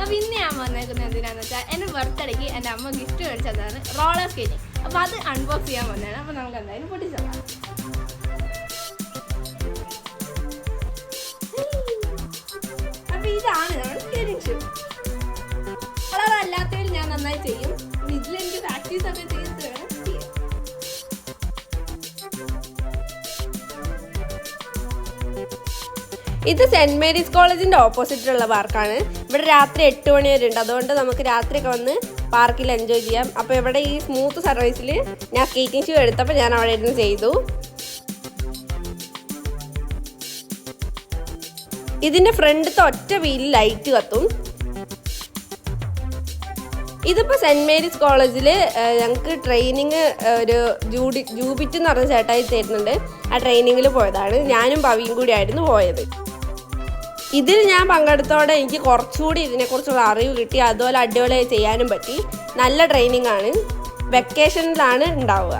അപ്പോൾ ഇന്ന് ഞാൻ വന്നേക്കുന്നത് എന്തിനാണെന്ന് വെച്ചാൽ എൻ്റെ ബർത്ത്ഡേക്ക് എൻ്റെ അമ്മ ഗിഫ്റ്റ് മേടിച്ചതാണ് റോളർ സ്കേറ്റിംഗ്. അപ്പോൾ അത് അൺബോക്സ് ചെയ്യാൻ വന്നതാണ്. അപ്പോൾ നമുക്ക് എന്തായാലും പൊട്ടിച്ചതാണ്. അപ്പോൾ ഇതാണ് നമ്മുടെ സ്കേറ്റിംഗ് ഷൂ. കളറല്ലാത്തതിൽ ഞാൻ നന്നായി ചെയ്യും. ഇതിലെനിക്ക് പ്രാക്ടീസ് ഒക്കെ ചെയ്തിട്ട് വേണം ചെയ്യാൻ. ഇത് സെൻറ് മേരീസ് കോളേജിൻ്റെ ഓപ്പോസിറ്റിലുള്ള പാർക്കാണ്. ഇവിടെ രാത്രി 8 മണി വരെ ഉണ്ട്. അതുകൊണ്ട് നമുക്ക് രാത്രിയൊക്കെ വന്ന് പാർക്കിൽ എൻജോയ് ചെയ്യാം. അപ്പോൾ ഇവിടെ ഈ സ്മൂത്ത് സർവീസിൽ ഞാൻ സ്കേറ്റിംഗ് ഷൂ എടുത്തപ്പോൾ ഞാൻ അവിടെ ഇരുന്ന് ചെയ്തു. ഇതിൻ്റെ ഫ്രണ്ടിലത്തെ ഒറ്റ വീലിൽ ലൈറ്റ് കത്തും. ഇതിപ്പോൾ സെൻറ് മേരീസ് കോളേജിൽ ഞങ്ങൾക്ക് ട്രെയിനിങ് ഒരു ജൂബിറ്റ് എന്ന് പറഞ്ഞ ചേട്ടായി തരുന്നുണ്ട്. ആ ട്രെയിനിങ്ങിൽ പോയതാണ്. ഞാനും പവിയും കൂടി ആയിരുന്നു പോയത്. ഇതിൽ ഞാൻ പങ്കെടുത്തോടെ എനിക്ക് കുറച്ചുകൂടി ഇതിനെക്കുറിച്ചുള്ള അറിവ് കിട്ടി. അതുപോലെ അടിപൊളിയായി ചെയ്യാനും പറ്റി. നല്ല ട്രെയിനിങ് ആണ്. വെക്കേഷനിലാണ് ഉണ്ടാവുക.